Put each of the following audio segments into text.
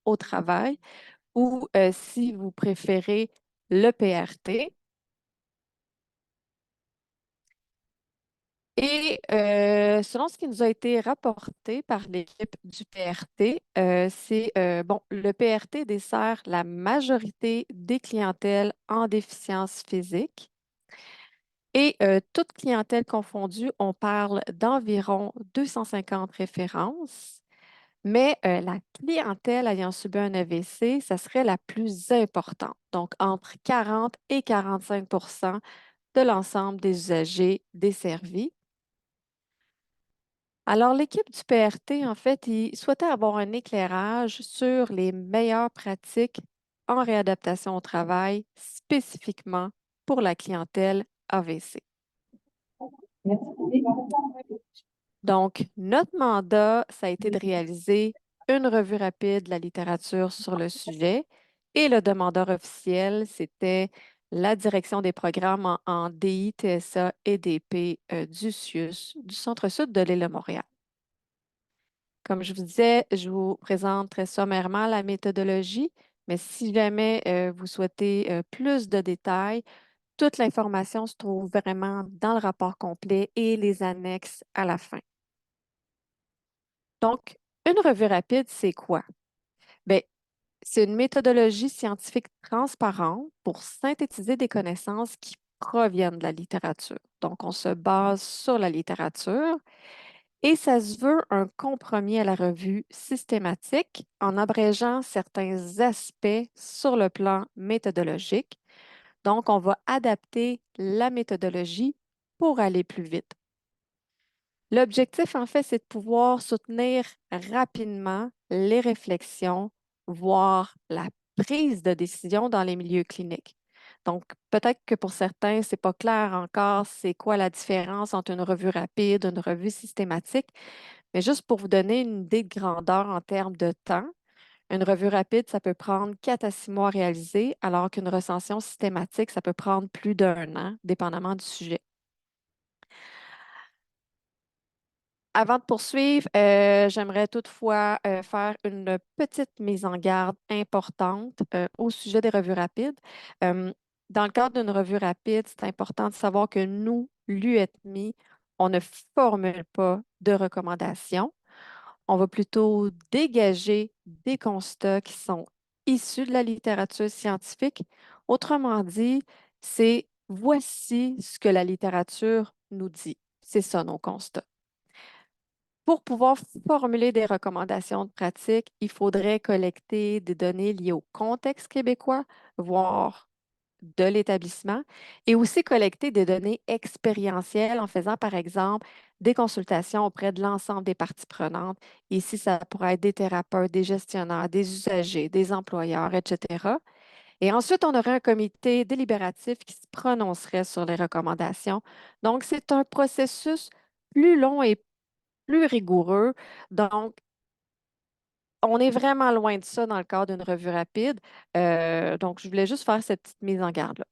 au travail ou si vous préférez le PRT. Et selon ce qui nous a été rapporté par l'équipe du PRT, bon, le PRT dessert la majorité des clientèles en déficience physique. Et toute clientèle confondue, on parle d'environ 250 références. Mais la clientèle ayant subi un AVC, ça serait la plus importante, donc entre 40 et 45 de l'ensemble des usagers desservis. Alors, l'équipe du PRT, en fait, il souhaitait avoir un éclairage sur les meilleures pratiques en réadaptation au travail, spécifiquement pour la clientèle AVC. Donc, notre mandat, ça a été de réaliser une revue rapide de la littérature sur le sujet et le demandeur officiel, c'était la direction des programmes en DI, TSA et DP du CIUS, du Centre-Sud de l'île de Montréal. Comme je vous disais, je vous présente très sommairement la méthodologie, mais si jamais vous souhaitez plus de détails, toute l'information se trouve vraiment dans le rapport complet et les annexes à la fin. Donc, une revue rapide, c'est quoi? Bien, c'est une méthodologie scientifique transparente pour synthétiser des connaissances qui proviennent de la littérature. Donc, on se base sur la littérature et ça se veut un compromis à la revue systématique en abrégeant certains aspects sur le plan méthodologique. Donc, on va adapter la méthodologie pour aller plus vite. L'objectif, en fait, c'est de pouvoir soutenir rapidement les réflexions, voire la prise de décision dans les milieux cliniques. Donc, peut-être que pour certains, c'est pas clair encore c'est quoi la différence entre une revue rapide, une revue systématique, mais juste pour vous donner une idée de grandeur en termes de temps, une revue rapide, ça peut prendre 4 à 6 mois à réaliser, alors qu'une recension systématique, ça peut prendre plus d'un an, dépendamment du sujet. Avant de poursuivre, j'aimerais toutefois faire une petite mise en garde importante au sujet des revues rapides. Euh, dans le cadre d'une revue rapide, c'est important de savoir que nous, l'UETMI, on ne formule pas de recommandations. On va plutôt dégager des constats qui sont issus de la littérature scientifique. Autrement dit, c'est voici ce que la littérature nous dit. C'est ça nos constats. Pour pouvoir formuler des recommandations de pratique, il faudrait collecter des données liées au contexte québécois, voire de l'établissement, et aussi collecter des données expérientielles en faisant, par exemple, des consultations auprès de l'ensemble des parties prenantes. Ici, ça pourrait être des thérapeutes, des gestionnaires, des usagers, des employeurs, etc. Et ensuite, on aurait un comité délibératif qui se prononcerait sur les recommandations. Donc, c'est un processus plus long et plus rigoureux. Donc, on est vraiment loin de ça dans le cadre d'une revue rapide. Donc, je voulais juste faire cette petite mise en garde-là.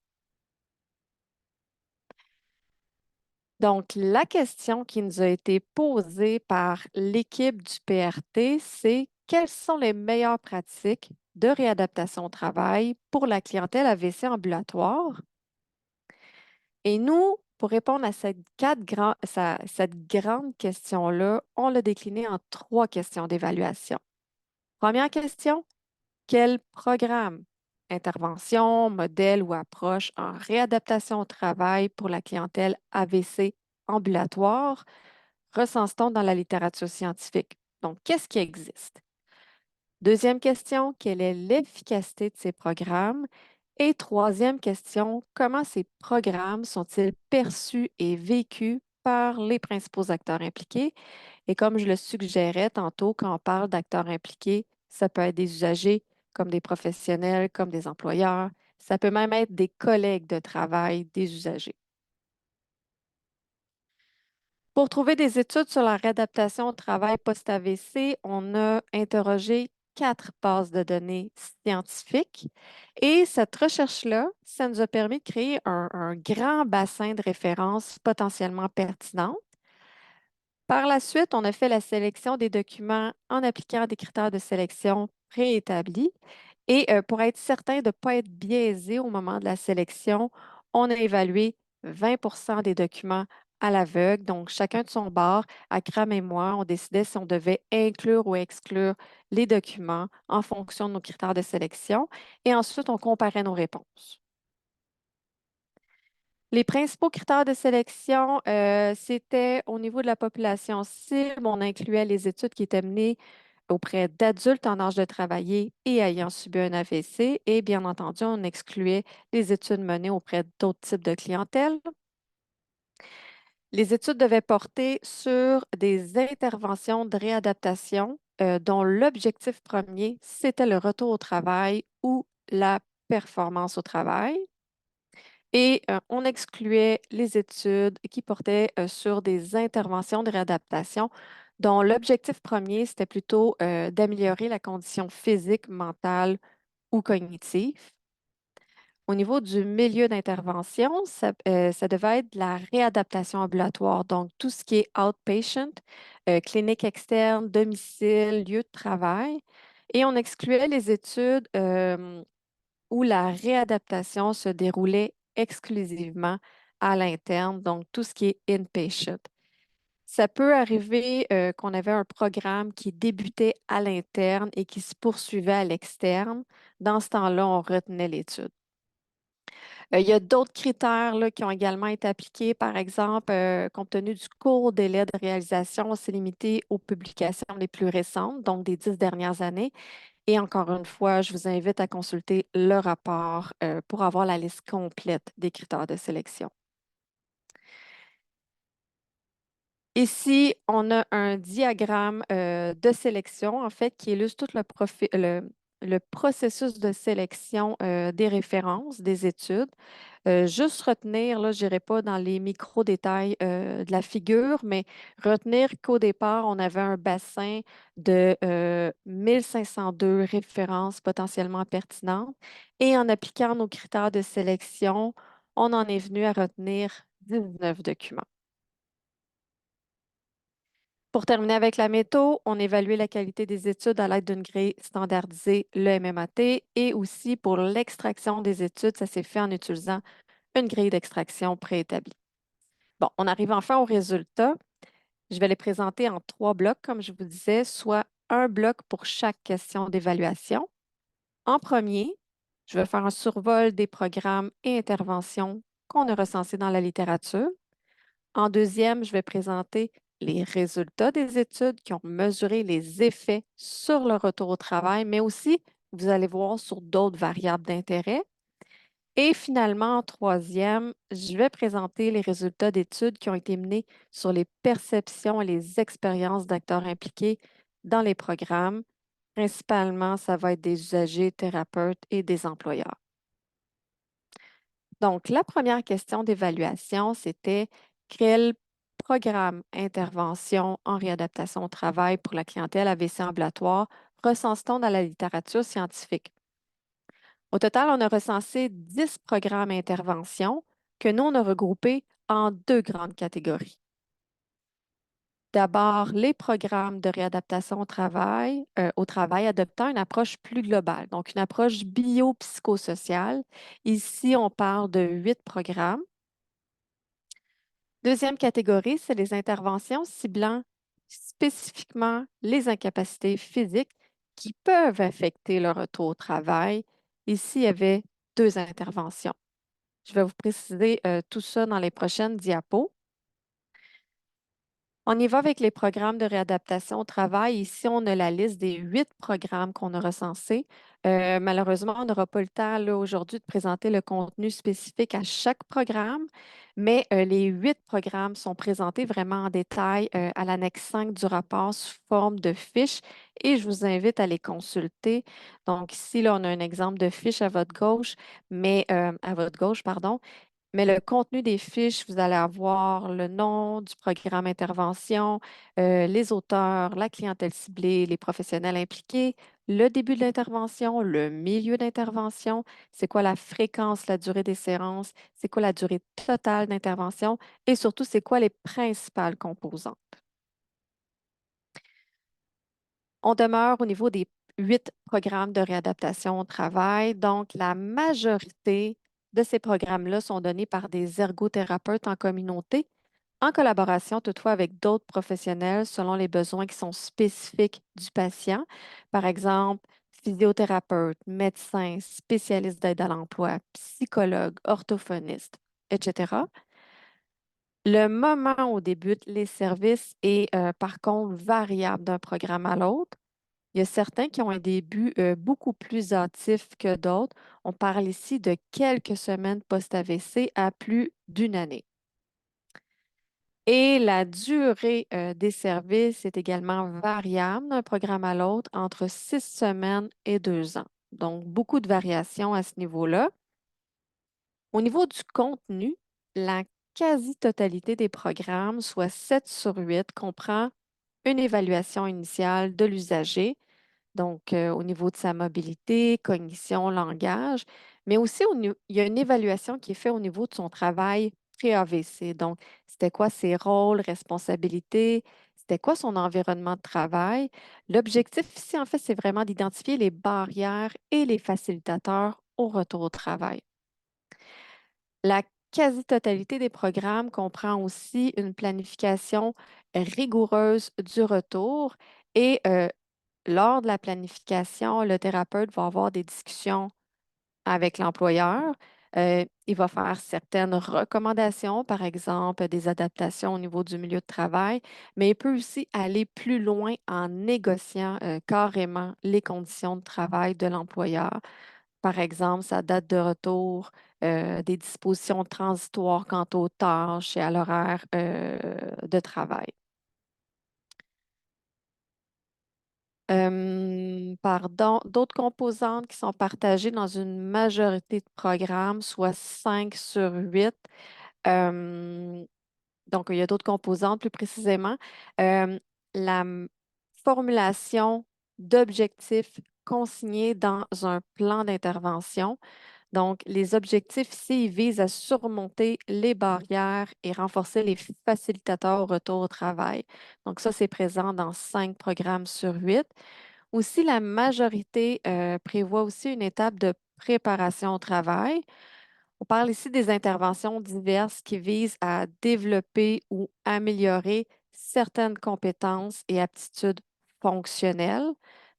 Donc, la question qui nous a été posée par l'équipe du PRT, c'est quelles sont les meilleures pratiques de réadaptation au travail pour la clientèle AVC ambulatoire? Et nous, pour répondre à cette grande question-là, on l'a déclinée en 3 questions d'évaluation. Première question, quel programme, intervention, modèle ou approche en réadaptation au travail pour la clientèle AVC ambulatoire recense-t-on dans la littérature scientifique? Donc, qu'est-ce qui existe? Deuxième question, quelle est l'efficacité de ces programmes? Et troisième question, comment ces programmes sont-ils perçus et vécus par les principaux acteurs impliqués? Et comme je le suggérais tantôt, quand on parle d'acteurs impliqués, ça peut être des usagers comme des professionnels, comme des employeurs. Ça peut même être des collègues de travail des usagers. Pour trouver des études sur la réadaptation au travail post-AVC, on a interrogé 4 bases de données scientifiques et cette recherche-là, ça nous a permis de créer un grand bassin de références potentiellement pertinentes. Par la suite, on a fait la sélection des documents en appliquant des critères de sélection préétablis. Et pour être certain de ne pas être biaisé au moment de la sélection, on a évalué 20 des documents à l'aveugle. Donc, chacun de son bord, à cram et moi, on décidait si on devait inclure ou exclure les documents en fonction de nos critères de sélection. Et ensuite, on comparait nos réponses. Les principaux critères de sélection, c'était au niveau de la population cible, on incluait les études qui étaient menées auprès d'adultes en âge de travailler et ayant subi un AVC. Et bien entendu, on excluait les études menées auprès d'autres types de clientèle. Les études devaient porter sur des interventions de réadaptation dont l'objectif premier, c'était le retour au travail ou la performance au travail. Et on excluait les études qui portaient sur des interventions de réadaptation dont l'objectif premier, c'était plutôt d'améliorer la condition physique, mentale ou cognitive. Au niveau du milieu d'intervention, ça devait être de la réadaptation ambulatoire, donc tout ce qui est outpatient, clinique externe, domicile, lieu de travail. Et on excluait les études où la réadaptation se déroulait exclusivement à l'interne, donc tout ce qui est inpatient. Ça peut arriver qu'on avait un programme qui débutait à l'interne et qui se poursuivait à l'externe. Dans ce temps-là, on retenait l'étude. Il y a d'autres critères là, qui ont également été appliqués. Par exemple, compte tenu du court délai de réalisation, on s'est limité aux publications les plus récentes, donc des 10 dernières années. Et encore une fois, je vous invite à consulter le rapport pour avoir la liste complète des critères de sélection. Ici, on a un diagramme de sélection, en fait, qui illustre tout le processus de sélection des références, des études. Juste retenir, là, je n'irai pas dans les micro-détails de la figure, mais retenir qu'au départ, on avait un bassin de 1502 références potentiellement pertinentes et en appliquant nos critères de sélection, on en est venu à retenir 19 documents. Pour terminer avec la méthode, on évaluait la qualité des études à l'aide d'une grille standardisée, le MMAT, et aussi pour l'extraction des études, ça s'est fait en utilisant une grille d'extraction préétablie. Bon, on arrive enfin aux résultats. Je vais les présenter en 3 blocs, comme je vous disais, soit un bloc pour chaque question d'évaluation. En premier, je vais faire un survol des programmes et interventions qu'on a recensés dans la littérature. En deuxième, je vais présenter les résultats des études qui ont mesuré les effets sur le retour au travail, mais aussi, vous allez voir, sur d'autres variables d'intérêt. Et finalement, en troisième, je vais présenter les résultats d'études qui ont été menées sur les perceptions et les expériences d'acteurs impliqués dans les programmes. Principalement, ça va être des usagers, thérapeutes et des employeurs. Donc, la première question d'évaluation, c'était quel programme intervention en réadaptation au travail pour la clientèle AVC ambulatoire recense-t-on dans la littérature scientifique? Au total, on a recensé 10 programmes intervention que nous, on a regroupés en 2 grandes catégories. D'abord, les programmes de réadaptation au travail adoptant une approche plus globale, donc une approche biopsychosociale. Ici, on parle de 8 programmes. Deuxième catégorie, c'est les interventions ciblant spécifiquement les incapacités physiques qui peuvent affecter le retour au travail. Ici, il y avait 2 interventions. Je vais vous préciser tout ça dans les prochaines diapos. On y va avec les programmes de réadaptation au travail. Ici, on a la liste des 8 programmes qu'on a recensés. Malheureusement, on n'aura pas le temps là, aujourd'hui de présenter le contenu spécifique à chaque programme, mais les 8 programmes sont présentés vraiment en détail à l'annexe 5 du rapport sous forme de fiches et je vous invite à les consulter. Donc ici, là, on a un exemple de fiche à votre gauche, pardon. Mais le contenu des fiches, vous allez avoir le nom du programme intervention, les auteurs, la clientèle ciblée, les professionnels impliqués, le début de l'intervention, le milieu d'intervention, c'est quoi la fréquence, la durée des séances, c'est quoi la durée totale d'intervention et surtout, c'est quoi les principales composantes. On demeure au niveau des 8 programmes de réadaptation au travail. Donc, la majorité de ces programmes-là sont donnés par des ergothérapeutes en communauté, en collaboration toutefois avec d'autres professionnels selon les besoins qui sont spécifiques du patient. Par exemple, physiothérapeute, médecin, spécialiste d'aide à l'emploi, psychologue, orthophoniste, etc. Le moment où débutent les services est par contre variable d'un programme à l'autre. Il y a certains qui ont un début beaucoup plus hâtif que d'autres. On parle ici de quelques semaines post-AVC à plus d'une année. Et la durée des services est également variable d'un programme à l'autre entre 6 semaines et 2 ans. Donc, beaucoup de variations à ce niveau-là. Au niveau du contenu, la quasi-totalité des programmes, soit 7 sur 8, comprend une évaluation initiale de l'usager, donc au niveau de sa mobilité, cognition, langage, mais aussi il y a une évaluation qui est faite au niveau de son travail pré-AVC. Donc, c'était quoi ses rôles, responsabilités, c'était quoi son environnement de travail. L'objectif ici, en fait, c'est vraiment d'identifier les barrières et les facilitateurs au retour au travail. La quasi-totalité des programmes comprend aussi une planification rigoureuse du retour et lors de la planification, le thérapeute va avoir des discussions avec l'employeur. Il va faire certaines recommandations, par exemple des adaptations au niveau du milieu de travail, mais il peut aussi aller plus loin en négociant carrément les conditions de travail de l'employeur. Par exemple, sa date de retour, des dispositions transitoires quant aux tâches et à l'horaire de travail. Pardon, d'autres composantes qui sont partagées dans une majorité de programmes, soit 5 sur 8. Euh, donc, il y a d'autres composantes plus précisément. Euh, la formulation d'objectifs consignés dans un plan d'intervention. Donc, les objectifs ici, ils visent à surmonter les barrières et renforcer les facilitateurs au retour au travail. Donc, ça, c'est présent dans 5 programmes sur 8. Aussi, la majorité prévoit aussi une étape de préparation au travail. On parle ici des interventions diverses qui visent à développer ou améliorer certaines compétences et aptitudes fonctionnelles,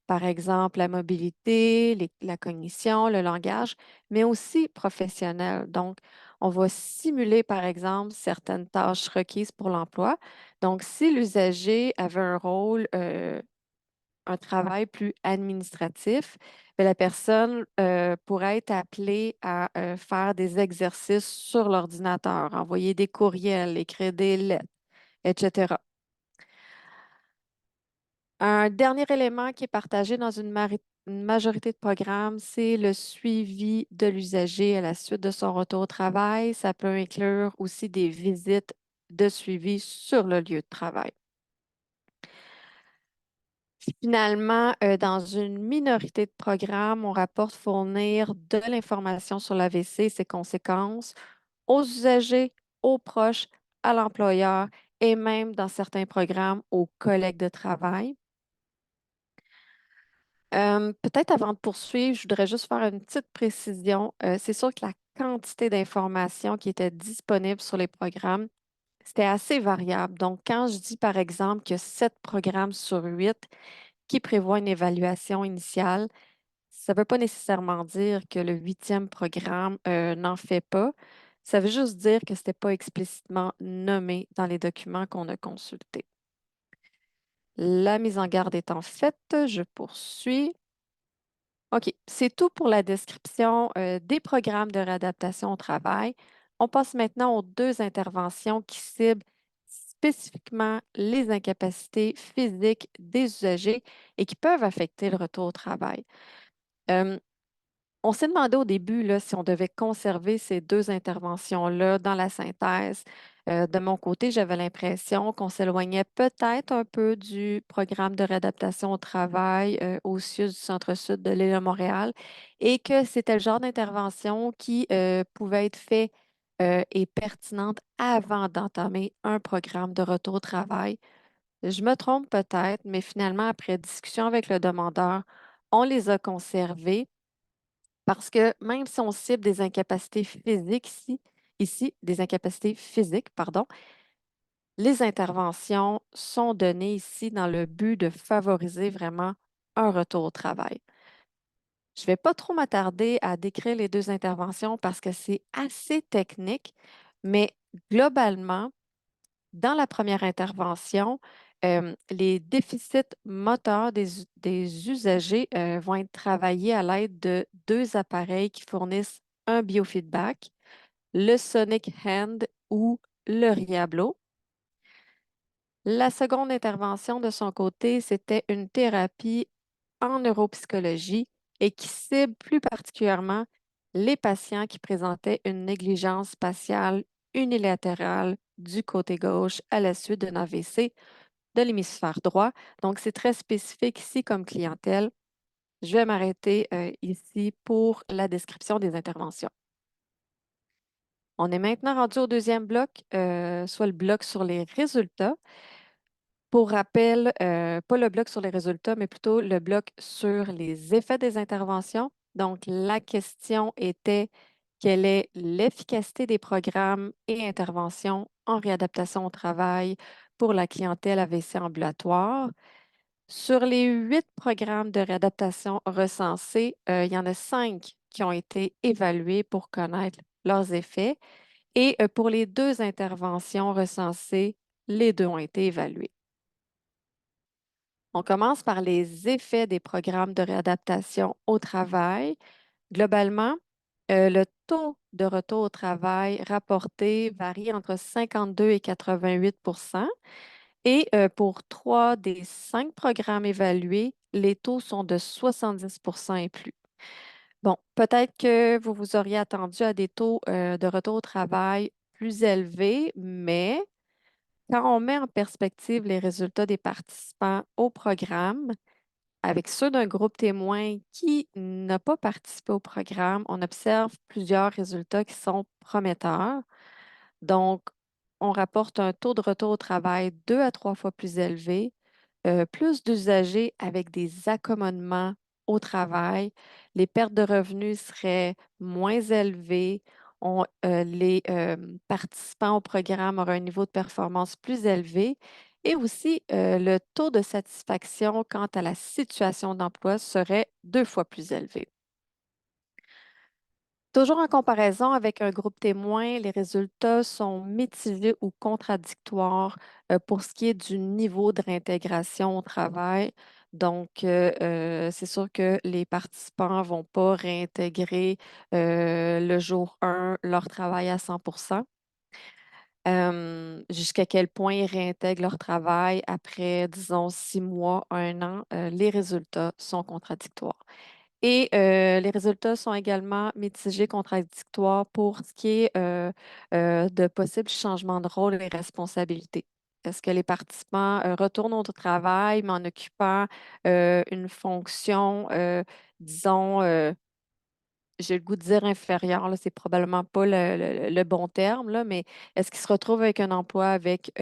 par exemple la mobilité, la cognition, le langage, mais aussi professionnelles. Donc, on va simuler, par exemple, certaines tâches requises pour l'emploi. Donc, si l'usager avait un travail plus administratif, ben, la personne pourrait être appelée à faire des exercices sur l'ordinateur, envoyer des courriels, écrire des lettres, etc. Un dernier élément qui est partagé dans une majorité de programmes, c'est le suivi de l'usager à la suite de son retour au travail. Ça peut inclure aussi des visites de suivi sur le lieu de travail. Finalement, dans une minorité de programmes, on rapporte fournir de l'information sur l'AVC et ses conséquences aux usagers, aux proches, à l'employeur et même dans certains programmes aux collègues de travail. Peut-être avant de poursuivre, je voudrais juste faire une petite précision. C'est sûr que la quantité d'informations qui était disponible sur les programmes, c'était assez variable. Donc, quand je dis par exemple que 7 programmes sur 8 qui prévoient une évaluation initiale, ça ne veut pas nécessairement dire que le 8e programme n'en fait pas. Ça veut juste dire que ce n'était pas explicitement nommé dans les documents qu'on a consultés. La mise en garde étant faite, je poursuis. OK, c'est tout pour la description des programmes de réadaptation au travail. On passe maintenant aux 2 interventions qui ciblent spécifiquement les incapacités physiques des usagers et qui peuvent affecter le retour au travail. Euh, On s'est demandé au début là, si on devait conserver ces 2 interventions-là dans la synthèse. De mon côté, j'avais l'impression qu'on s'éloignait peut-être un peu du programme de réadaptation au travail au CIUS du Centre-Sud de l'île de Montréal et que c'était le genre d'intervention qui pouvait être fait et pertinente avant d'entamer un programme de retour au travail Je me trompe peut-être, mais finalement, après discussion avec le demandeur, on les a conservés parce que même si on cible des incapacités physiques ici, des incapacités physiques, pardon, les interventions sont données ici dans le but de favoriser vraiment un retour au travail. Je ne vais pas trop m'attarder à décrire les deux interventions parce que c'est assez technique, mais globalement, dans la première intervention, les déficits moteurs des usagers vont être travaillés à l'aide de deux appareils qui fournissent un biofeedback, le Sonic Hand ou le Riablo. La seconde intervention de son côté, c'était une thérapie en neuropsychologie et qui cible plus particulièrement les patients qui présentaient une négligence spatiale unilatérale du côté gauche à la suite d'un AVC de l'hémisphère droit. Donc, c'est très spécifique ici comme clientèle. Je vais m'arrêter ici pour la description des interventions. On est maintenant rendu au deuxième bloc, soit le bloc sur les résultats. Pour rappel, pas le bloc sur les résultats, mais plutôt le bloc sur les effets des interventions. Donc, la question était quelle est l'efficacité des programmes et interventions en réadaptation au travail pour la clientèle AVC ambulatoire? Sur les 8 programmes de réadaptation recensés, il y en a 5 qui ont été évalués pour connaître leurs effets. Et pour les 2 interventions recensées, les deux ont été évalués. On commence par les effets des programmes de réadaptation au travail. Globalement, le taux de retour au travail rapporté varie entre 52 et 88. Et pour 3 des 5 programmes évalués, les taux sont de 70 et plus. Bon, peut-être que vous vous auriez attendu à des taux de retour au travail plus élevés, mais quand on met en perspective les résultats des participants au programme, avec ceux d'un groupe témoin qui n'a pas participé au programme, on observe plusieurs résultats qui sont prometteurs. Donc, on rapporte un taux de retour au travail 2 à 3 fois plus élevé, plus d'usagers avec des accommodements au travail, les pertes de revenus seraient moins élevées, les participants au programme auraient un niveau de performance plus élevé et aussi le taux de satisfaction quant à la situation d'emploi serait 2 fois plus élevé. Toujours en comparaison avec un groupe témoin, les résultats sont mitigés ou contradictoires pour ce qui est du niveau de réintégration au travail. Donc, c'est sûr que les participants ne vont pas réintégrer le jour 1 leur travail à 100 jusqu'à quel point ils réintègrent leur travail après, disons, 6 mois, 1 an, les résultats sont contradictoires. Et les résultats sont également mitigés, contradictoires pour ce qui est de possibles changements de rôle et responsabilités. Est-ce que les participants retournent au travail, mais en occupant une fonction, disons, j'ai le goût de dire inférieure, là, c'est probablement pas le bon terme, là, mais est-ce qu'ils se retrouvent avec un emploi avec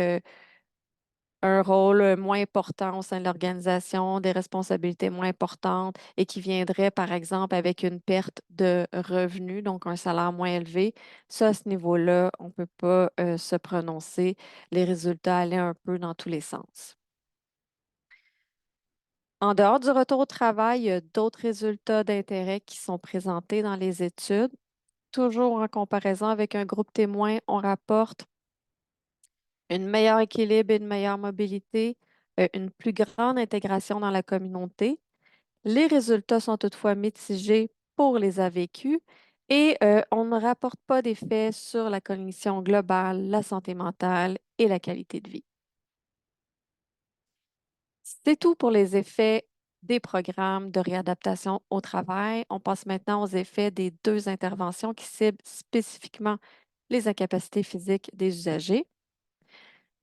un rôle moins important au sein de l'organisation, des responsabilités moins importantes et qui viendrait, par exemple, avec une perte de revenus, donc un salaire moins élevé. Ça, à ce niveau-là, on ne peut pas se prononcer. Les résultats allaient un peu dans tous les sens. En dehors du retour au travail, il y a d'autres résultats d'intérêt qui sont présentés dans les études. Toujours en comparaison avec un groupe témoin, on rapporte un meilleur équilibre et une meilleure mobilité, une plus grande intégration dans la communauté. Les résultats sont toutefois mitigés pour les AVQ et on ne rapporte pas d'effet sur la cognition globale, la santé mentale et la qualité de vie. C'est tout pour les effets des programmes de réadaptation au travail. On passe maintenant aux effets des 2 interventions qui ciblent spécifiquement les incapacités physiques des usagers.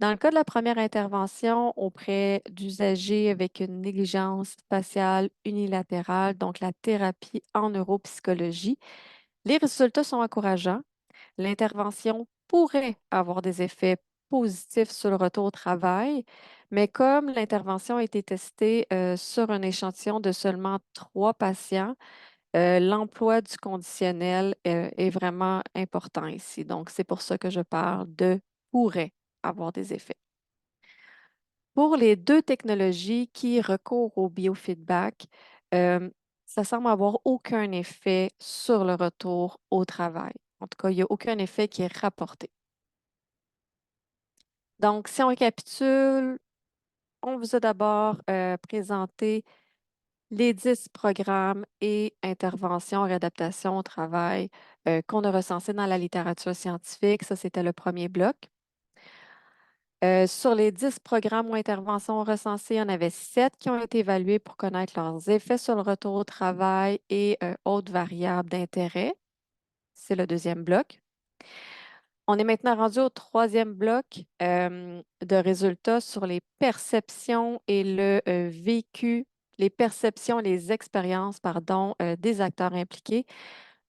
Dans le cas de la première intervention auprès d'usagers avec une négligence spatiale unilatérale, donc la thérapie en neuropsychologie, les résultats sont encourageants. L'intervention pourrait avoir des effets positif sur le retour au travail, mais comme l'intervention a été testée sur un échantillon de seulement 3 patients, l'emploi du conditionnel est vraiment important ici. Donc, c'est pour ça que je parle de pourrait avoir des effets. Pour les deux technologies qui recourent au biofeedback, euh, ça semble avoir aucun effet sur le retour au travail. En tout cas, il n'y a aucun effet qui est rapporté. Donc, si on récapitule, on vous a d'abord présenté les 10 programmes et interventions, réadaptation au travail qu'on a recensés dans la littérature scientifique. Ça, c'était le premier bloc. Sur les 10 programmes ou interventions recensées, il y en avait 7 qui ont été évalués pour connaître leurs effets sur le retour au travail et autres variables d'intérêt. C'est le deuxième bloc. On est maintenant rendu au troisième bloc de résultats sur les perceptions et le vécu, les perceptions et les expériences, pardon, des acteurs impliqués.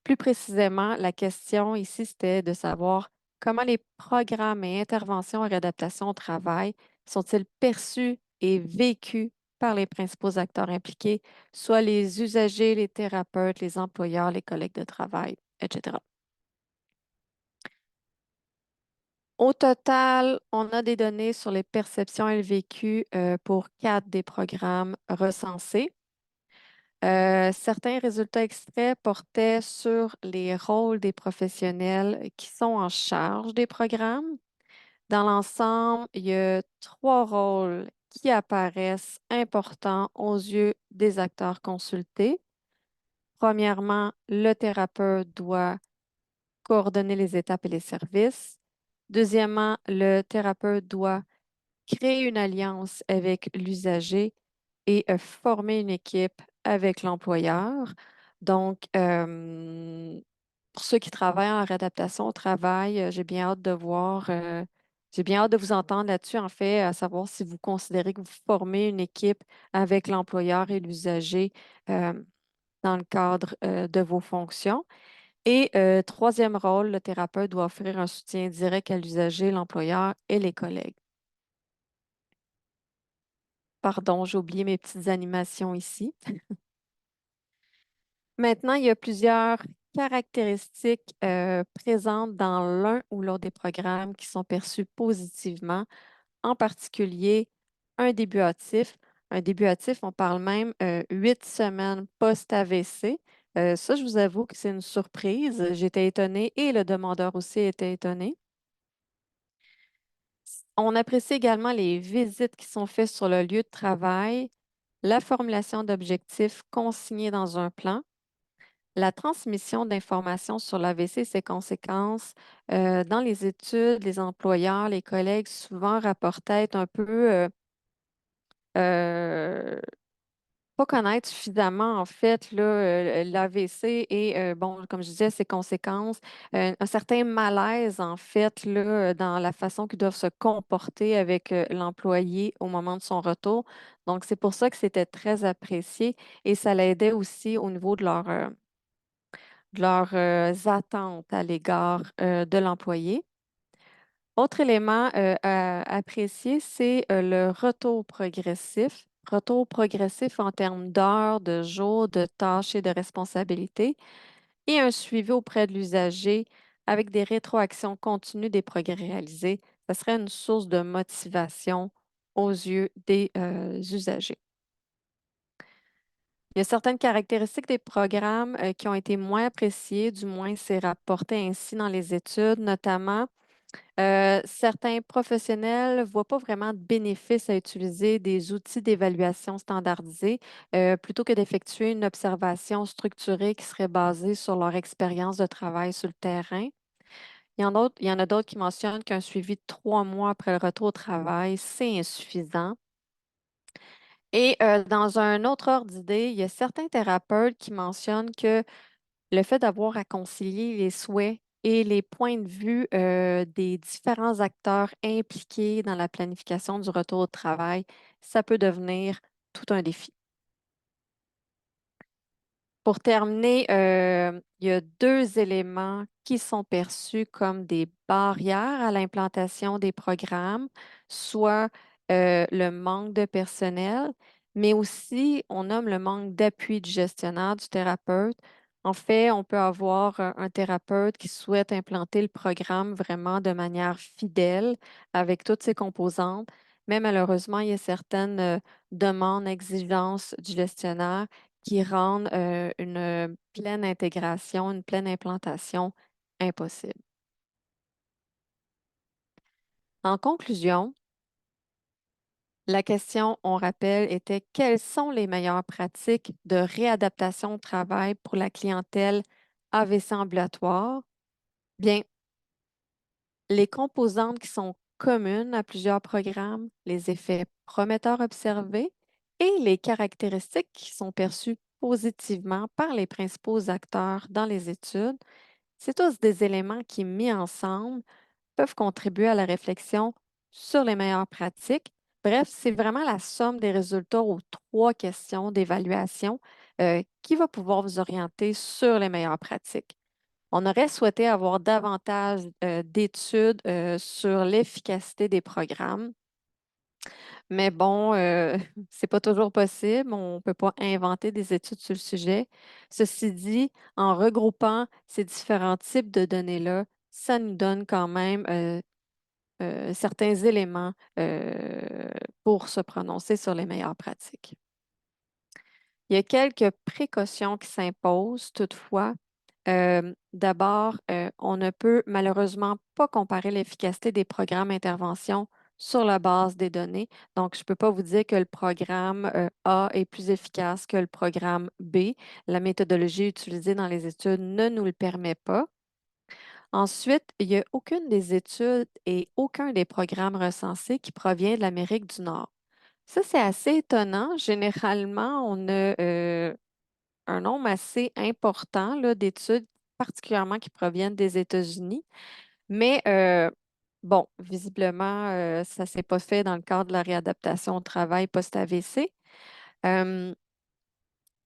Plus précisément, la question ici, c'était de savoir comment les programmes et interventions en réadaptation au travail sont-ils perçus et vécus par les principaux acteurs impliqués, soit les usagers, les thérapeutes, les employeurs, les collègues de travail, etc. Au total, on a des données sur les perceptions et le vécu pour 4 des programmes recensés. Certains résultats extraits portaient sur les rôles des professionnels qui sont en charge des programmes. Dans l'ensemble, il y a 3 rôles qui apparaissent importants aux yeux des acteurs consultés. Premièrement, le thérapeute doit coordonner les étapes et les services. Deuxièmement, le thérapeute doit créer une alliance avec l'usager et former une équipe avec l'employeur. Donc, pour ceux qui travaillent en réadaptation au travail, j'ai bien hâte de voir, j'ai bien hâte de vous entendre là-dessus, en fait, à savoir si vous considérez que vous formez une équipe avec l'employeur et l'usager euh, dans le cadre de vos fonctions. Et troisième rôle, le thérapeute doit offrir un soutien direct à l'usager, l'employeur et les collègues. Pardon, j'ai oublié mes petites animations ici. Maintenant, il y a plusieurs caractéristiques présentes dans l'un ou l'autre des programmes qui sont perçues positivement, en particulier un début hâtif. Un début hâtif, on parle même 8 semaines post-AVC. Ça, je vous avoue que c'est une surprise. J'étais étonnée et le demandeur aussi était étonné. On apprécie également les visites qui sont faites sur le lieu de travail, la formulation d'objectifs consignés dans un plan, la transmission d'informations sur l'AVC et ses conséquences. Dans les études, les employeurs, les collègues souvent rapportaient être un peu euh, pas connaître suffisamment, en fait, là, l'AVC et, bon, comme je disais, ses conséquences, un certain malaise, en fait, là, dans la façon qu'ils doivent se comporter avec l'employé au moment de son retour. Donc, c'est pour ça que c'était très apprécié et ça l'aidait aussi au niveau de leurs attentes à l'égard de l'employé. Autre élément à apprécier, c'est le retour progressif. Retour progressif en termes d'heures, de jours, de tâches et de responsabilités, et un suivi auprès de l'usager avec des rétroactions continues des progrès réalisés. Ça serait une source de motivation aux yeux des usagers. Il y a certaines caractéristiques des programmes qui ont été moins appréciées, du moins c'est rapporté ainsi dans les études, notamment certains professionnels ne voient pas vraiment de bénéfice à utiliser des outils d'évaluation standardisés plutôt que d'effectuer une observation structurée qui serait basée sur leur expérience de travail sur le terrain. Il y en a d'autres qui mentionnent qu'un suivi de 3 mois après le retour au travail, c'est insuffisant. Et dans un autre ordre d'idée, il y a certains thérapeutes qui mentionnent que le fait d'avoir à concilier les souhaits et les points de vue des différents acteurs impliqués dans la planification du retour au travail, ça peut devenir tout un défi. Pour terminer, il y a deux éléments qui sont perçus comme des barrières à l'implantation des programmes, soit le manque de personnel, mais aussi on nomme le manque d'appui du gestionnaire, du thérapeute. En fait, on peut avoir un thérapeute qui souhaite implanter le programme vraiment de manière fidèle avec toutes ses composantes, mais malheureusement, il y a certaines demandes, exigences du gestionnaire qui rendent une pleine intégration, une pleine implantation impossible. En conclusion, la question, on rappelle, était quelles sont les meilleures pratiques de réadaptation au travail pour la clientèle AVC ambulatoire? Bien, les composantes qui sont communes à plusieurs programmes, les effets prometteurs observés et les caractéristiques qui sont perçues positivement par les principaux acteurs dans les études. C'est tous des éléments qui, mis ensemble, peuvent contribuer à la réflexion sur les meilleures pratiques. Bref, c'est vraiment la somme des résultats aux trois questions d'évaluation qui va pouvoir vous orienter sur les meilleures pratiques. On aurait souhaité avoir davantage d'études sur l'efficacité des programmes, mais bon, c'est pas toujours possible. On ne peut pas inventer des études sur le sujet. Ceci dit, en regroupant ces différents types de données-là, ça nous donne quand même certains éléments pour se prononcer sur les meilleures pratiques. Il y a quelques précautions qui s'imposent toutefois. D'abord, on ne peut malheureusement pas comparer l'efficacité des programmes d'intervention sur la base des données. Donc, je ne peux pas vous dire que le programme A est plus efficace que le programme B. La méthodologie utilisée dans les études ne nous le permet pas. Ensuite, il n'y a aucune des études et aucun des programmes recensés qui provient de l'Amérique du Nord. Ça, c'est assez étonnant. Généralement, on a un nombre assez important là, d'études, particulièrement qui proviennent des États-Unis. Mais bon, visiblement, ça ne s'est pas fait dans le cadre de la réadaptation au travail post-AVC. Euh,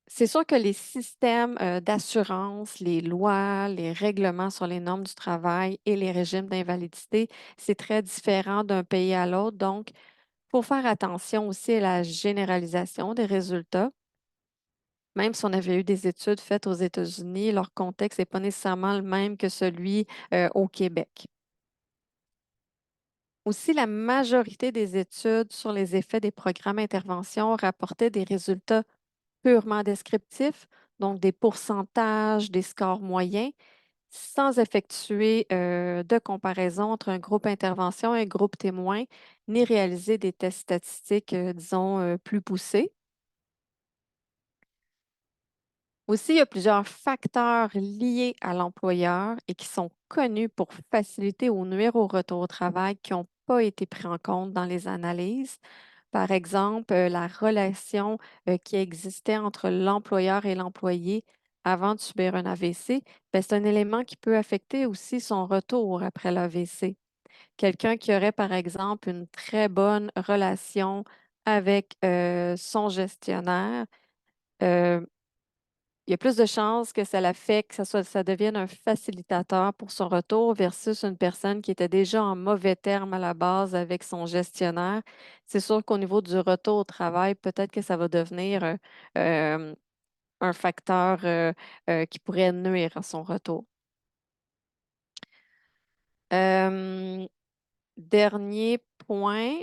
c'est sûr que les systèmes d'assurance, les lois, les règlements sur les normes du travail et les régimes d'invalidité, c'est très différent d'un pays à l'autre. Donc, il faut faire attention aussi à la généralisation des résultats. Même si on avait eu des études faites aux États-Unis, leur contexte n'est pas nécessairement le même que celui au Québec. Aussi, la majorité des études sur les effets des programmes d'intervention rapportaient des résultats purement descriptifs, donc des pourcentages, des scores moyens, sans effectuer de comparaison entre un groupe intervention et un groupe témoin, ni réaliser des tests statistiques, disons, plus poussés. Aussi, il y a plusieurs facteurs liés à l'employeur et qui sont connus pour faciliter ou nuire au retour au travail qui n'ont pas été pris en compte dans les analyses. Par exemple, la relation qui existait entre l'employeur et l'employé avant de subir un AVC, ben, c'est un élément qui peut affecter aussi son retour après l'AVC. Quelqu'un qui aurait, par exemple, une très bonne relation avec son gestionnaire, euh, il y a plus de chances que ça l'affecte, que ça devienne un facilitateur pour son retour versus une personne qui était déjà en mauvais terme à la base avec son gestionnaire. C'est sûr qu'au niveau du retour au travail, peut-être que ça va devenir euh, un facteur qui pourrait nuire à son retour. Euh, Dernier point,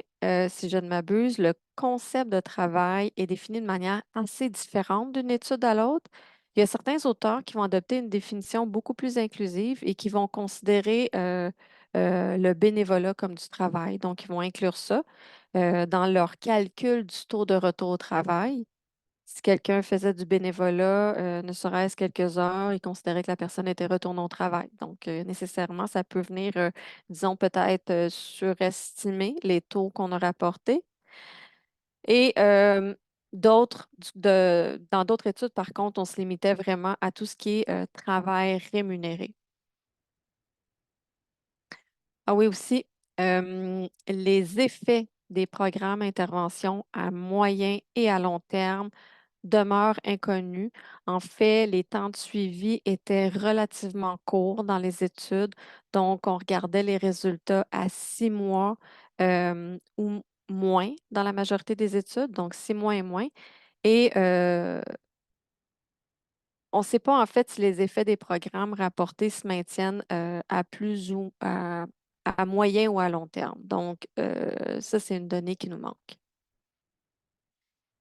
si je ne m'abuse, le concept de travail est défini de manière assez différente d'une étude à l'autre. Il y a certains auteurs qui vont adopter une définition beaucoup plus inclusive et qui vont considérer le bénévolat comme du travail. Donc, ils vont inclure ça dans leur calcul du taux de retour au travail. Si quelqu'un faisait du bénévolat, ne serait-ce quelques heures, il considérait que la personne était retournée au travail. Donc, nécessairement, ça peut venir, disons, peut-être surestimer les taux qu'on a rapportés. Et dans d'autres études, par contre, on se limitait vraiment à tout ce qui est travail rémunéré. Ah oui, aussi, les effets des programmes d'intervention à moyen et à long terme demeure inconnu. En fait, les temps de suivi étaient relativement courts dans les études, donc on regardait les résultats à 6 mois ou moins dans la majorité des études, donc 6 mois et moins. Et on ne sait pas en fait si les effets des programmes rapportés se maintiennent à plus ou à moyen ou à long terme. Donc, ça, c'est une donnée qui nous manque.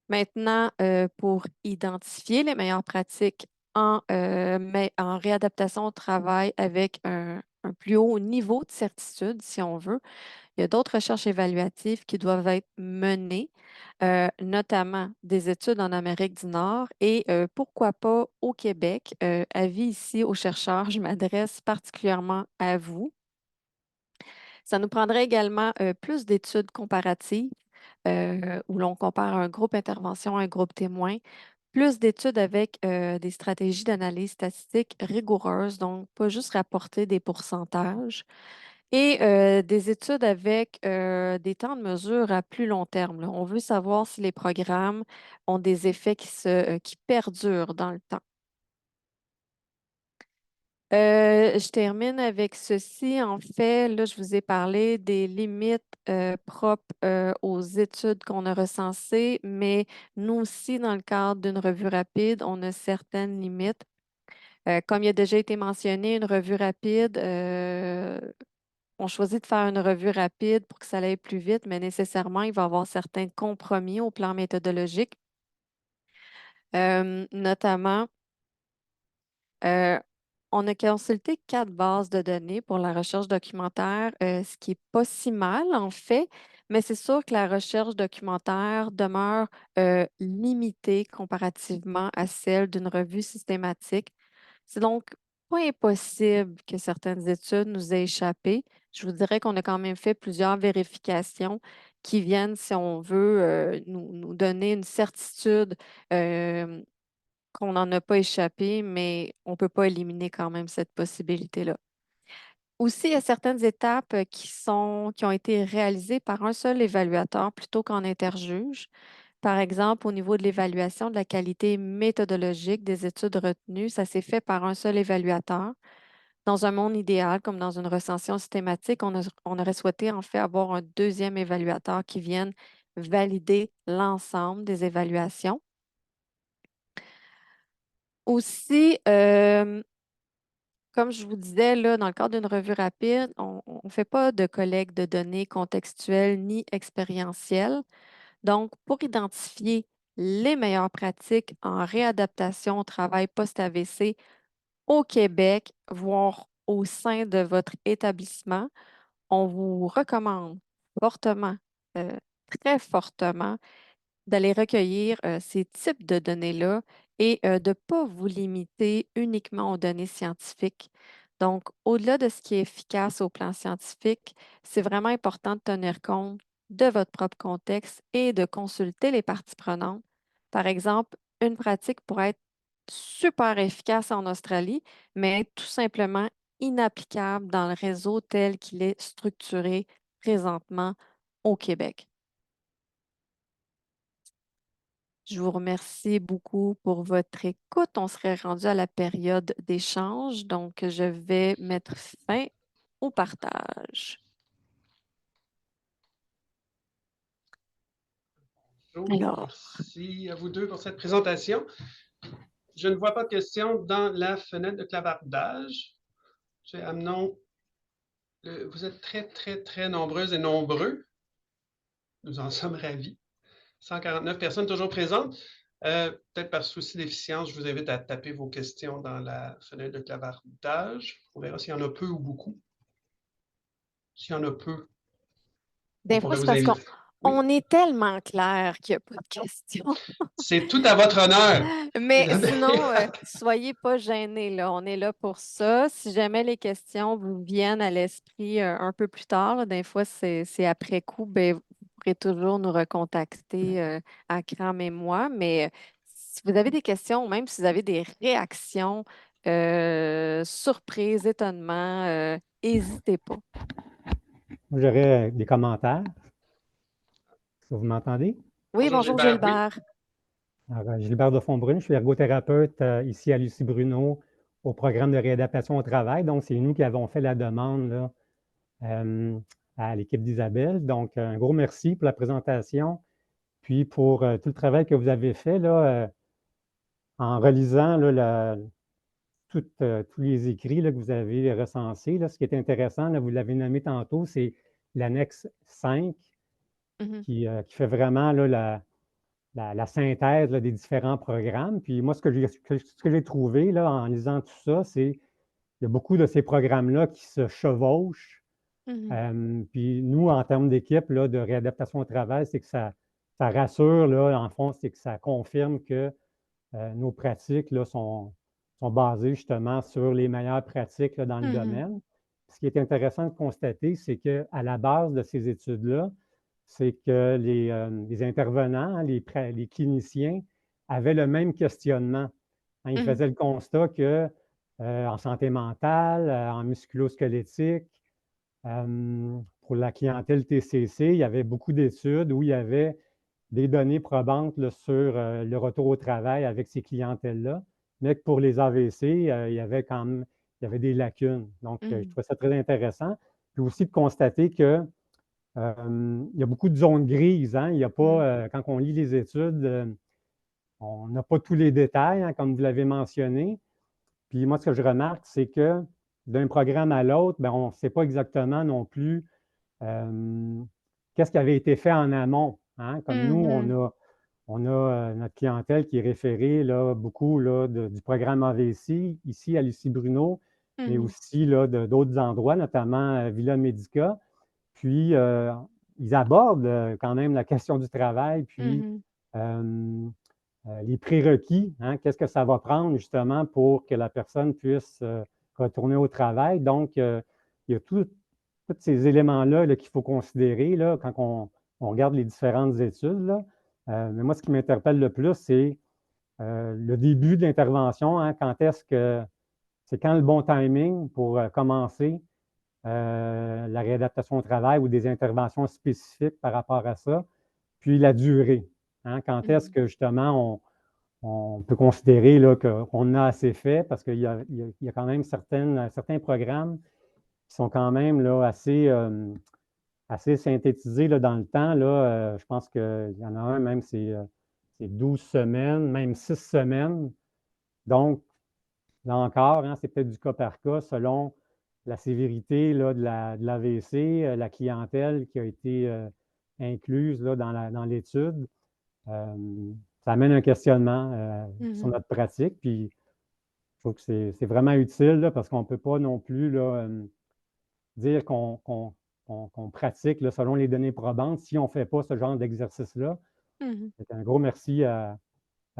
Maintenant, pour identifier les meilleures pratiques en réadaptation au travail avec un plus haut niveau de certitude, si on veut, il y a d'autres recherches évaluatives qui doivent être menées, notamment des études en Amérique du Nord et pourquoi pas au Québec. Avis ici aux chercheurs, je m'adresse particulièrement à vous. Ça nous prendrait également plus d'études comparatives où l'on compare un groupe intervention à un groupe témoin, plus d'études avec des stratégies d'analyse statistique rigoureuses, donc pas juste rapporter des pourcentages, et des études avec des temps de mesure à plus long terme, là. On veut savoir si les programmes ont des effets qui perdurent dans le temps. Je termine avec ceci. En fait, là, je vous ai parlé des limites propres aux études qu'on a recensées, mais nous aussi, dans le cadre d'une revue rapide, on a certaines limites. Comme il a déjà été mentionné, une revue rapide, on choisit de faire une revue rapide pour que ça aille plus vite, mais nécessairement, il va y avoir certains compromis au plan méthodologique, notamment. Euh, on a consulté 4 bases de données pour la recherche documentaire, ce qui n'est pas si mal en fait, mais c'est sûr que la recherche documentaire demeure limitée comparativement à celle d'une revue systématique. C'est donc pas impossible que certaines études nous aient échappé. Je vous dirais qu'on a quand même fait plusieurs vérifications qui viennent, si on veut, nous donner une certitude euh, qu'on n'en a pas échappé, mais on ne peut pas éliminer quand même cette possibilité-là. Aussi, il y a certaines étapes qui ont été réalisées par un seul évaluateur plutôt qu'en interjuge. Par exemple, au niveau de l'évaluation de la qualité méthodologique des études retenues, ça s'est fait par un seul évaluateur. Dans un monde idéal, comme dans une recension systématique, on aurait souhaité en fait avoir un deuxième évaluateur qui vienne valider l'ensemble des évaluations. Aussi, comme je vous disais, là, dans le cadre d'une revue rapide, on ne fait pas de collecte de données contextuelles ni expérientielles. Donc, pour identifier les meilleures pratiques en réadaptation au travail post-AVC au Québec, voire au sein de votre établissement, on vous recommande fortement, euh, très fortement, d'aller recueillir ces types de données-là et de ne pas vous limiter uniquement aux données scientifiques. Donc, au-delà de ce qui est efficace au plan scientifique, c'est vraiment important de tenir compte de votre propre contexte et de consulter les parties prenantes. Par exemple, une pratique pourrait être super efficace en Australie, mais être tout simplement inapplicable dans le réseau tel qu'il est structuré présentement au Québec. Je vous remercie beaucoup pour votre écoute. On serait rendu à la période d'échange, donc je vais mettre fin au partage. Bonjour, Alors, merci à vous deux pour cette présentation. Je ne vois pas de questions dans la fenêtre de clavardage. Amenons, vous êtes très, très, très nombreuses et nombreux. Nous en sommes ravis. 149 personnes toujours présentes. Peut-être par souci d'efficience, je vous invite à taper vos questions dans la fenêtre de clavardage. On verra s'il y en a peu ou beaucoup. S'il y en a peu, on des fois, pourrait c'est vous parce inviter. Oui, qu'on est tellement clair qu'il n'y a pas de questions. c'est tout à votre honneur. Mais sinon, Isabelle. soyez pas gênés, là. On est là pour ça. Si jamais les questions vous viennent à l'esprit un peu plus tard, là, des fois c'est après coup, ben, vous pourrez toujours nous recontacter à Cram et moi. Mais si vous avez des questions, ou même si vous avez des réactions, surprises, étonnements, n'hésitez pas. Moi, j'aurais des commentaires. Est-ce que vous m'entendez? Oui, Bonjour bonjour Gilbert, oui. Gilbert. Alors, Gilbert de Fondbrune, je suis ergothérapeute ici à Lucie Bruno au programme de réadaptation au travail. Donc, c'est nous qui avons fait la demande là, euh, à l'équipe d'Isabelle. Donc, un gros merci pour la présentation, puis pour tout le travail que vous avez fait là, en relisant là, tous les écrits là, que vous avez recensés. Là. Ce qui est intéressant, là, vous l'avez nommé tantôt, c'est l'annexe 5 Mhm. qui fait vraiment là, la synthèse là, des différents programmes. Puis moi, ce que j'ai trouvé là, en lisant tout ça, c'est qu'il y a beaucoup de ces programmes-là qui se chevauchent. Mhm. Puis nous, en termes d'équipe là, de réadaptation au travail, c'est que ça rassure, là, en fond, c'est que ça confirme que nos pratiques là, sont basées justement sur les meilleures pratiques là, dans le Mhm. domaine. Ce qui est intéressant de constater, c'est qu'à la base de ces études-là, c'est que les intervenants, les cliniciens, avaient le même questionnement. Hein, ils Mhm. faisaient le constat que en santé mentale, en musculo-squelettique, pour la clientèle TCC, il y avait beaucoup d'études où il y avait des données probantes là, sur le retour au travail avec ces clientèles-là, mais que pour les AVC, il y avait quand même il y avait des lacunes. Donc, je Mhm. trouvais ça très intéressant. Puis aussi de constater que il y a beaucoup de zones grises. Hein? Il y a pas, Mhm. quand on lit les études, on n'a pas tous les détails, hein, comme vous l'avez mentionné. Puis moi, ce que je remarque, c'est que d'un programme à l'autre, ben, on ne sait pas exactement non plus qu'est-ce qui avait été fait en amont. Hein? Comme nous, Mhm. on a notre clientèle qui est référée là, beaucoup là, du programme AVC ici à Lucie Bruno, mais Mhm. aussi là, d'autres endroits, notamment Villa Medica. Puis, ils abordent quand même la question du travail, puis Mhm. euh, les prérequis, hein, qu'est-ce que ça va prendre justement pour que la personne puisse retourner au travail. Donc, il y a tous ces éléments-là là, qu'il faut considérer là, quand on regarde les différentes études. Là. Mais moi, ce qui m'interpelle le plus, c'est le début de l'intervention. Hein, c'est quand le bon timing pour commencer la réadaptation au travail ou des interventions spécifiques par rapport à ça, puis la durée. Hein, quand est-ce Mhm. que justement on peut considérer là, qu'on a assez fait parce qu'il y a quand même certains programmes qui sont quand même là, assez synthétisés là, dans le temps. Là, je pense qu'il y en a un même, c'est 12 semaines, même 6 semaines. Donc, là encore, hein, c'est peut-être du cas par cas selon la sévérité là, de l'AVC, la clientèle qui a été incluse là, dans l'étude. Euh, Ça amène un questionnement sur Mhm. notre pratique. Puis, je trouve que c'est vraiment utile là, parce qu'on ne peut pas non plus là, dire qu'on pratique là, selon les données probantes si on ne fait pas ce genre d'exercice-là. Mhm. Un gros merci à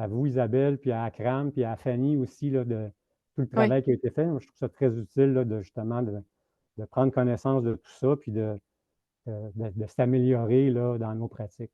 vous, Isabelle, puis à Akram, puis à Fanny aussi là, de tout le Oui. travail qui a été fait. Moi, je trouve ça très utile là, justement de prendre connaissance de tout ça, puis de s'améliorer là, dans nos pratiques.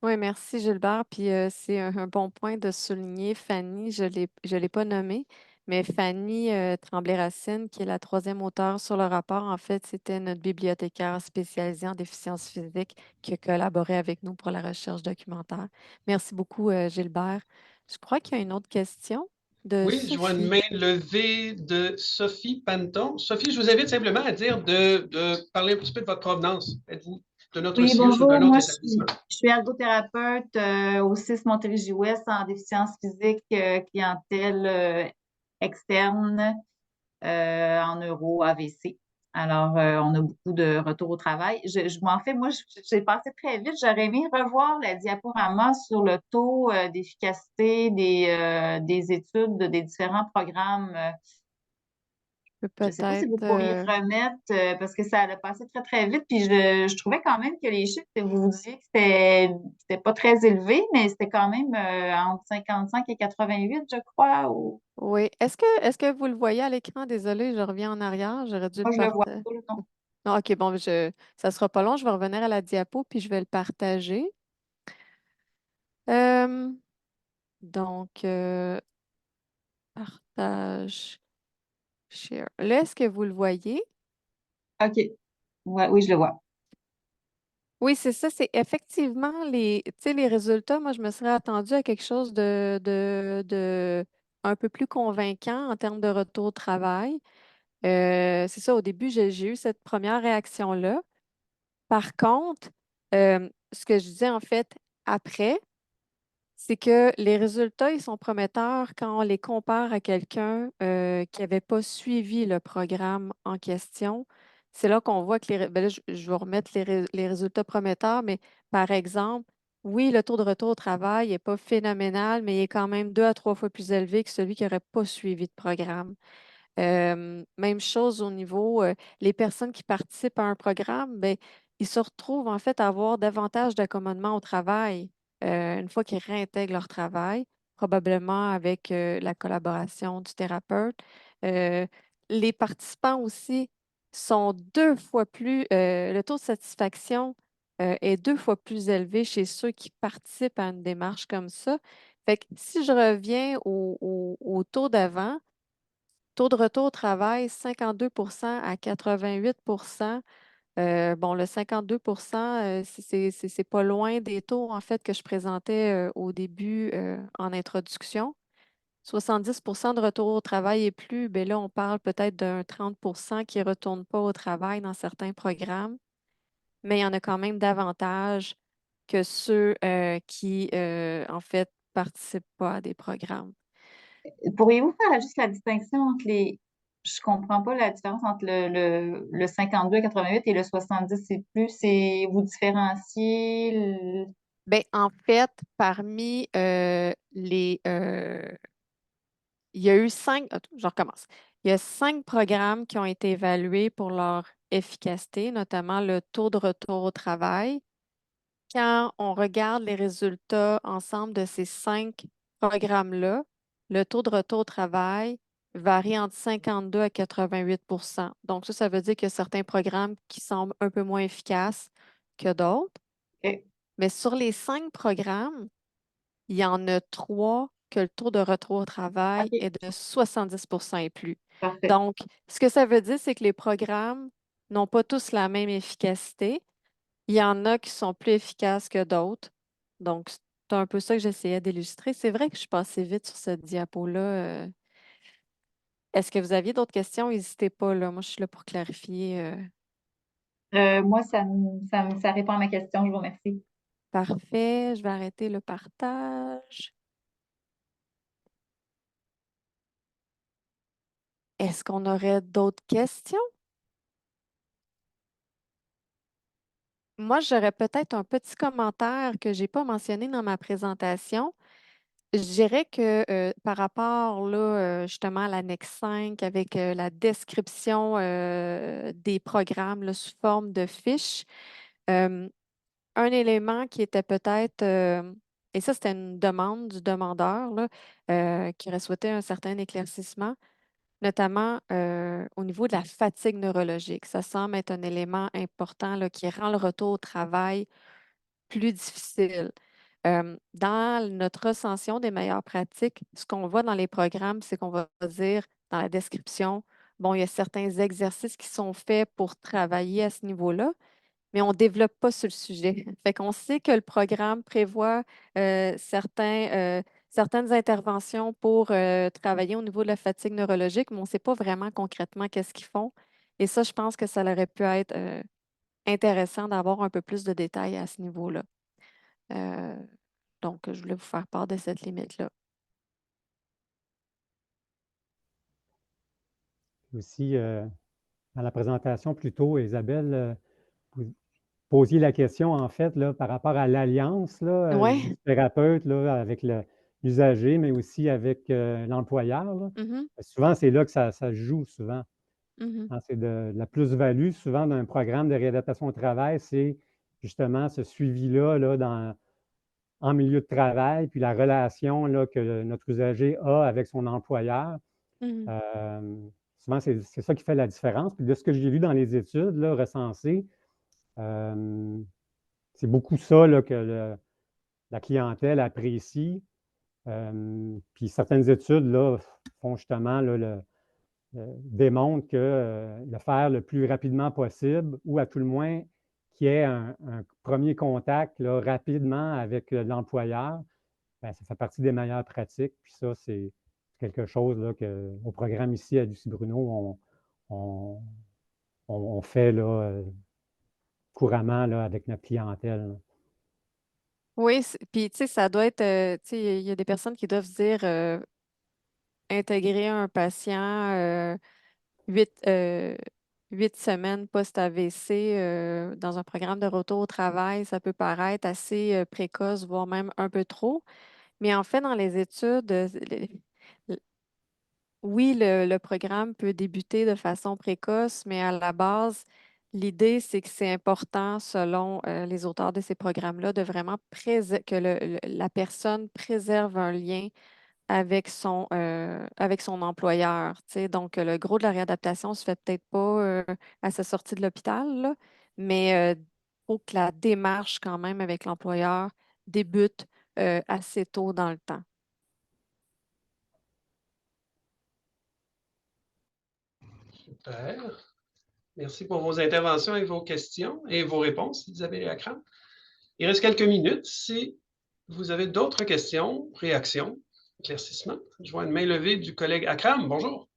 Oui, merci Gilbert. Puis c'est un bon point de souligner Fanny, je l'ai pas nommée, mais Fanny Tremblay-Racine, qui est la troisième auteure sur le rapport, en fait, c'était notre bibliothécaire spécialisée en déficience physique qui a collaboré avec nous pour la recherche documentaire. Merci beaucoup, Gilbert. Je crois qu'il y a une autre question de Oui, je vois une Sophie. main levée de Sophie Panton. Sophie, je vous invite simplement à dire de parler un petit peu de votre provenance. Êtes-vous de notre Oui, CIUS ou bonjour. d'un Moi, autre je établissement? suis ergothérapeute au CIS Montérégie-Ouest en déficience physique, clientèle externe en euro AVC. Alors, on a beaucoup de retours au travail. M'en fais, moi, j'ai passé très vite. J'aurais aimé revoir la diaporama sur le taux d'efficacité des études des différents programmes. Je ne sais pas si vous Peut-être. pourriez remettre, parce que ça allait passer très, très vite. Puis je trouvais quand même que les chiffres, vous disiez que c'était pas très élevé, mais c'était quand même entre 55 et 88, je crois. Oui. Est-ce que vous le voyez à l'écran? Désolée, je reviens en arrière. J'aurais dû le Moi, je le vois partager. pas, non. Non, OK, bon, ça sera pas long. Je vais revenir à la diapo, puis je vais le partager. Euh, donc, partage, share. Là, est-ce que vous le voyez? OK. Ouais, oui, je le vois. Oui, c'est ça, c'est effectivement tu sais, les résultats, moi, je me serais attendue à quelque chose de un peu plus convaincant en termes de retour au travail. C'est ça, au début, j'ai eu cette première réaction-là. Par contre, ce que je disais en fait après, c'est que les résultats, ils sont prometteurs quand on les compare à quelqu'un qui n'avait pas suivi le programme en question. C'est là qu'on voit que ben là, je vais remettre les résultats prometteurs, mais par exemple, oui, le taux de retour au travail n'est pas phénoménal, mais il est quand même 2 à 3 fois plus élevé que celui qui n'aurait pas suivi de programme. Même chose au niveau, les personnes qui participent à un programme, ben, ils se retrouvent en fait à avoir davantage d'accommodement au travail une fois qu'ils réintègrent leur travail, probablement avec la collaboration du thérapeute. Euh, les participants aussi sont 2 fois plus, le taux de satisfaction est 2 fois plus élevé chez ceux qui participent à une démarche comme ça. Fait que si je reviens au taux d'avant, taux de retour au travail, 52 à 88. Bon, le 52 c'est pas loin des taux en fait que je présentais au début en introduction. 70 de retour au travail et plus, ben là, on parle peut-être d'un 30 qui ne retourne pas au travail dans certains programmes, mais il y en a quand même davantage que ceux qui, en fait, participent pas à des programmes. Pourriez-vous faire juste la distinction entre les... Je comprends pas la différence entre le 52 à 88 et le 70 et plus. C'est vous différenciez Ben, en fait, parmi il y a eu 5, attends, je recommence. Il y a 5 programmes qui ont été évalués pour leur efficacité, notamment le taux de retour au travail. Quand on regarde les résultats ensemble de ces 5 programmes-là, le taux de retour au travail varie entre 52 à 88. Donc, ça veut dire qu'il y a certains programmes qui semblent un peu moins efficaces que d'autres. OK, Mais sur les 5 programmes, il y en a 3 que le taux de retour au travail OK, est de 70 et plus. parfait. Donc, ce que ça veut dire, c'est que les programmes n'ont pas tous la même efficacité. Il y en a qui sont plus efficaces que d'autres. Donc, c'est un peu ça que j'essayais d'illustrer. C'est vrai que je suis passée vite sur cette diapo-là. Est-ce que vous aviez d'autres questions? N'hésitez pas, là. Moi, je suis là pour clarifier. Moi, ça répond à ma question. Je vous remercie. Parfait. Je vais arrêter le partage. Est-ce qu'on aurait d'autres questions? Moi, j'aurais peut-être un petit commentaire que je n'ai pas mentionné dans ma présentation. Je dirais que par rapport là, justement à l'annexe 5 avec la description des programmes là, sous forme de fiches, euh, un élément qui était peut-être, et ça c'était une demande du demandeur là, qui aurait souhaité un certain éclaircissement, notamment au niveau de la fatigue neurologique. Ça semble être un élément important là, qui rend le retour au travail plus difficile. Dans notre recension des meilleures pratiques, ce qu'on voit dans les programmes, c'est qu'on va dire dans la description, bon, il y a certains exercices qui sont faits pour travailler à ce niveau-là, mais on ne développe pas sur le sujet. Fait qu'on sait que le programme prévoit certaines interventions pour travailler au niveau de la fatigue neurologique, mais on ne sait pas vraiment concrètement qu'est-ce qu'ils font. Et ça, je pense que ça aurait pu être intéressant d'avoir un peu plus de détails à ce niveau-là. Euh, donc, je voulais vous faire part de cette limite-là. Aussi, dans la présentation plus tôt, Isabelle, vous posiez la question, en fait, là, par rapport à l'alliance là, du Oui. thérapeute là, avec l'usager, mais aussi avec l'employeur. Là. Mhm, Souvent, c'est là que ça se joue, souvent. mhm, Hein, c'est de la plus-value, souvent, d'un programme de réadaptation au travail, c'est justement ce suivi-là là, en milieu de travail, puis la relation là, que notre usager a avec son employeur. mhm, Euh, souvent, c'est ça qui fait la différence. Puis de ce que j'ai vu dans les études là, recensées, euh, c'est beaucoup ça là, que la clientèle apprécie. Puis certaines études là, font justement là, démontrent que le faire le plus rapidement possible, ou à tout le moins qu'il y ait un premier contact là, rapidement avec l'employeur, ben, ça fait partie des meilleures pratiques. Puis ça, c'est quelque chose là, au programme ici à Lucie-Bruno, on fait là, couramment là, avec notre clientèle. Là. Oui, puis tu sais, ça doit être, tu sais, il y a des personnes qui doivent se dire intégrer un patient 8, 8 semaines post-AVC dans un programme de retour au travail, ça peut paraître assez précoce, voire même un peu trop. Mais en fait, dans les études, le- oui, le programme peut débuter de façon précoce, mais à la base, l'idée, c'est que c'est important, selon les auteurs de ces programmes-là, de vraiment que la personne préserve un lien avec son employeur. Tu sais. Donc, le gros de la réadaptation se fait peut-être pas à sa sortie de l'hôpital, là, mais il faut que la démarche quand même avec l'employeur débute assez tôt dans le temps. Super. Merci pour vos interventions et vos questions et vos réponses, Isabelle et Akram. Il reste quelques minutes. Si vous avez d'autres questions, réactions, éclaircissements, je vois une main levée du collègue Akram. Bonjour.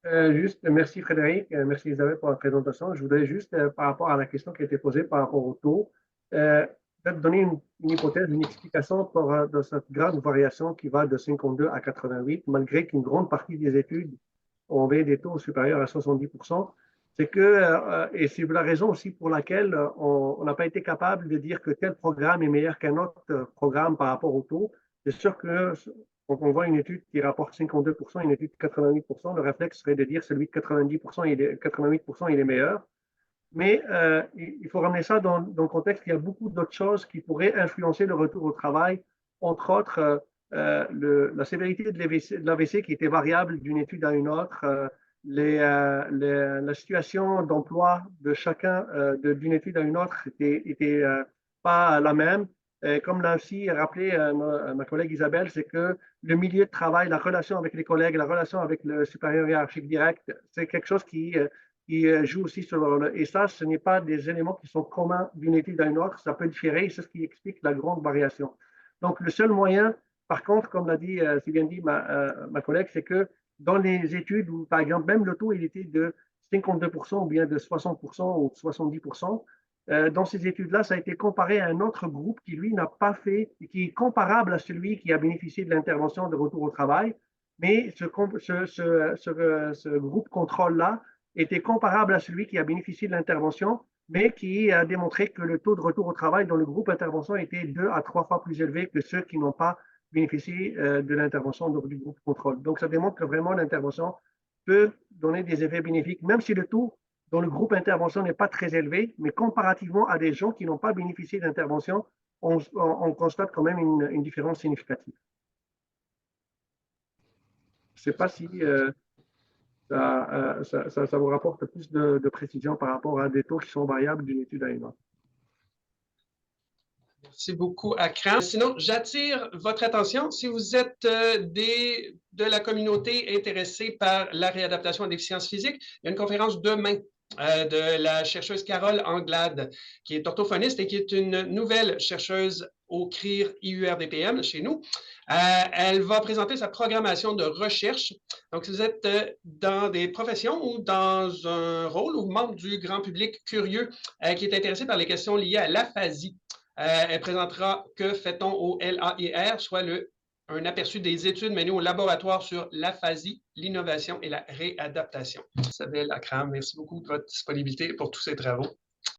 Juste, merci Frédéric, merci Isabelle pour la présentation. Je voudrais juste, par rapport à la question qui a été posée par rapport au taux, peut-être donner une hypothèse, une explication de cette grande variation qui va de 52 à 88, malgré qu'une grande partie des études ont des taux supérieurs à 70%. C'est que, et c'est la raison aussi pour laquelle on n'a pas été capable de dire que tel programme est meilleur qu'un autre programme par rapport au taux. C'est sûr que quand on voit une étude qui rapporte 52%, une étude de 88%, le réflexe serait de dire celui de 88%, 88%, il est meilleur. Mais il faut ramener ça dans le contexte qu'il y a beaucoup d'autres choses qui pourraient influencer le retour au travail, entre autres la sévérité de l'AVC qui était variable d'une étude à une autre, la situation d'emploi de chacun d'une étude à une autre était pas la même. Et comme l'a aussi rappelé ma collègue Isabelle, c'est que le milieu de travail, la relation avec les collègues, la relation avec le supérieur hiérarchique direct, c'est quelque chose qui joue aussi sur le rôle. Et ça, ce n'est pas des éléments qui sont communs d'une étude à une autre, ça peut différer, c'est ce qui explique la grande variation. Donc, le seul moyen, par contre, comme l'a dit, si bien dit ma collègue, c'est que dans les études où, par exemple, même le taux, il était de 52% ou bien de 60% ou 70%, dans ces études-là, ça a été comparé à un autre groupe qui, lui, n'a pas fait, qui est comparable à celui qui a bénéficié de l'intervention de retour au travail, mais ce groupe contrôle-là était comparable à celui qui a bénéficié de l'intervention, mais qui a démontré que le taux de retour au travail dans le groupe intervention était 2 à 3 fois plus élevé que ceux qui n'ont pas bénéficié de l'intervention du groupe contrôle. Donc, ça démontre que vraiment l'intervention peut donner des effets bénéfiques, même si le taux dans le groupe intervention n'est pas très élevé, mais comparativement à des gens qui n'ont pas bénéficié d'intervention, on constate quand même une différence significative. Je ne sais pas si ça vous rapporte plus de précision par rapport à des taux qui sont variables d'une étude à une autre. Merci beaucoup, Akram. Sinon, j'attire votre attention. Si vous êtes de la communauté intéressée par la réadaptation à déficience physique, il y a une conférence demain de la chercheuse Carole Anglade, qui est orthophoniste et qui est une nouvelle chercheuse au CRIR IURDPM chez nous. Elle va présenter sa programmation de recherche. Donc, si vous êtes dans des professions ou dans un rôle ou membre du grand public curieux qui est intéressé par les questions liées à l'aphasie, elle présentera que fait-on au LAIR, soit un aperçu des études menées au laboratoire sur l'aphasie, l'innovation et la réadaptation. Isabelle Akram, merci beaucoup de votre disponibilité pour tous ces travaux.